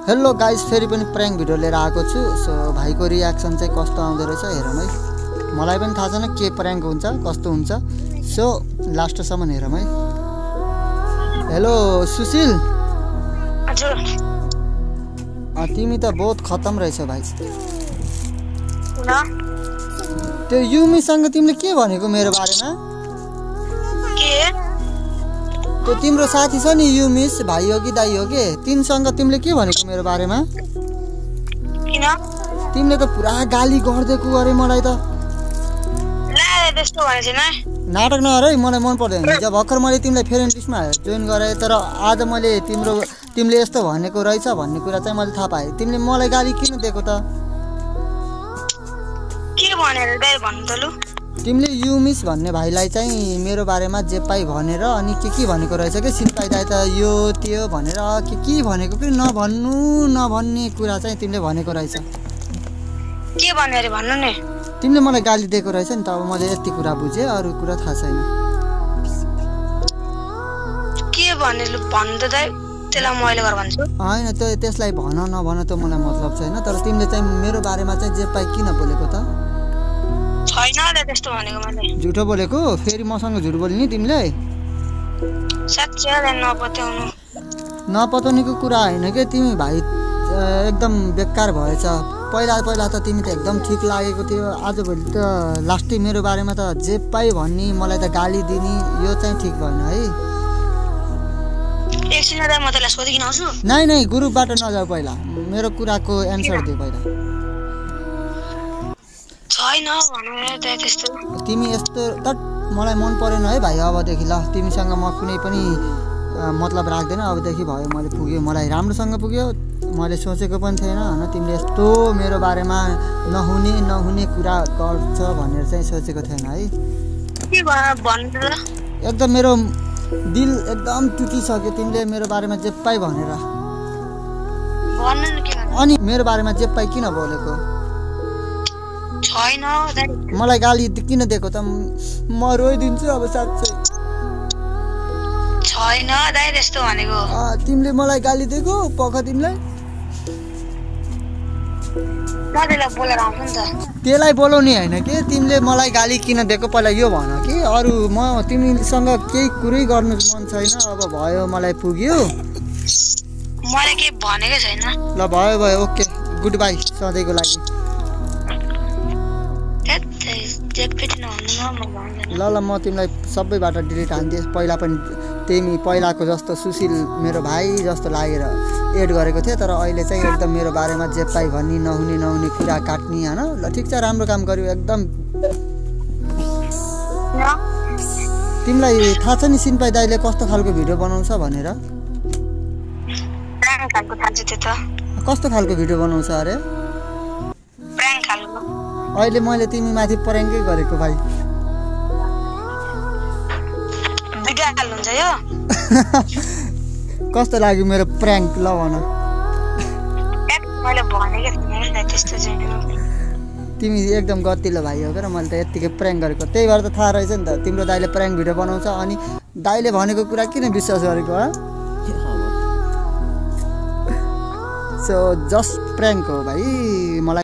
Hello guys, फेरि पनि prank video लिएर आएको छु। सो भाइको रियाक्सन चाहिँ कस्तो आउँदो रहेछ हेरौँ है। मलाई पनि थाहा छैन के प्रैंक हुन्छ कस्तो हुन्छ। सो लास्टसम्म हेरौँ है। हेलो सुशील। हजुर। तिमी त बहुत खतम रहेछ भाइ। न त्यो युमीसँग तिमीले के भनेको मेरो बारेमा? के? त्यो तिम्रो साथी छ नि युमिस, भाइ हो कि दाइ हो के? तिनसँग तिमीले के भनेको मेरो बारेमा? किन? तिमीले त पुरा गाली गर्दैको अरे मलाई त। ला त्यस्तो भने छैन। नाटक नगर है, मलाई मन पर्दैन। हिजो भर्खर मैले तिमीलाई फ्रेन्ड लिस्टमा जोइन गराएँ, तर आज मैले तिमीले यस्तो भनेको रहेछ भन्ने कुरा चाहिँ मैले थाहा पाएँ। तिमीले मलाई गाली किन दिएको त? के भनेर दाइ भन्नु त लु? तिमीले युमिस भन्ने भाइलाई चाहिँ मेरो बारेमा जे पाइ भनेर अनि के भनेको रहेछ के? सिनपाइ दाइ त यो त्यो भनेर के भनेको कि नभन्ने कुरा चाहिँ तिमीले भनेको रहेछ। के भन्यो अरे भन्नु नि? तिमीले मलाई गाली दिएको रहेछ नि त। अब मैले यति कुरा बुझेँ, अरू कुरा थाहा छैन। के भने लु भन्नु त दाइ, त्यसलाई म अहिले गर भन्छु। होइन त्यसलाई भन नभन त मलाई मतलब छैन, तर तिमीले चाहिँ मेरो बारेमा चाहिँ जे पाइ किन बोलेको त? छैन दाइ त्यस्तो भनेको मैले। झुटो बोलेको? फेरि मसँग झुट बोल्ने नि तिमीले? साँच्चै दाइ नपत्याउनु। नपताउनेको कुरा होइन के, तिमी भाइ एकदम बेकार भएछ। पहिला त तिमी त एकदम ठिक लागेको थियो। आजभोलि त लास्टै मेरो बारेमा त जे पाइ भन्ने, मलाई त गाली दिने, यो चाहिँ ठिक भएन है। एकछिन दाइ म त्यसलाई सोधिकिन आउँछु। नै ग्रुपबाट नजाऊ, पहिला मेरो कुराको एन्सर दे पहिला। छैन भन्नु दाइ त्यस्तो। तिमी यस्तो त मलाई मन परेन है भाइ। अबदेखि ल तिमीसँग म कुनै पनि मतलब राख्दैन। अबदेखि भयो, मैले पुग्यो, मलाई राम्रोसँग पुग्यो। मैले सोचेको पनि थिएन होइन तिमीले यस्तो मेरो बारेमा नहुने कुरा गर्छ भनेर चाहिँ सोचेको थिएन है। के भन्नु त? एकदम मेरो दिल एकदम टुटिसक्यो तिमीले मेरो बारेमा जे पाइ भनेर। भन्नु न के भन्नु? अनि मेरो बारेमा जे पाइ किन बोलेको? छैन दाइ। मलाई गाली किन दिएको त? म रोइदिन्छु अब साँच्चै। छैन दाइ त्यस्तो भनेको। तिमीले मलाई गाली दिएको पख तिमीलाई? म त्यसलाई बोलेर आउँछु नि त। त्यसलाई बोलाउने होइन कि तिमीले मलाई गाली किन दिएको पहिला यो भन कि। अरू म तिमीसँग केही कुरै गर्नु मन छैन। अब भयो, मलाई पुग्यो। मैले केही भनेकै छैन। ल भयो ओके, गुड बाई सधैँको लागि। ल म तिमीलाई सबैबाट डिलिट हान्दिएँ। पहिला पनि तिमी पहिलाको जस्तो सुशील मेरो भाइ जस्तो लागेर एड गरेको थियो, तर अहिले चाहिँ एकदम मेरो बारेमा जे पाइ भन्ने, नहुने कुरा काट्ने होइन। ल ठिक छ, राम्रो काम गर्यो एकदम। तिमीलाई थाहा छ नि सिनपाइ दाइले कस्तो खालको भिडियो बनाउँछ भनेर? कस्तो खालको भिडियो बनाउँछ अरे? अहिले मैले तिमी माथि प्रैंकै गरेको भाइ। कस्तो लाग्यो मेरो प्रैंक? ल भन। तिमी एकदम गतिलो भाइ हो र। मैले त यत्तिकै प्रैंक गरेको, त्यही भएर त थाहा रहेछ नि त तिम्रो दाइले प्रैंक भिडियो बनाउँछ। अनि दाइले भनेको कुरा किन विश्वास गरेको? सो जस्ट प्रैंक हो भाइ। मलाई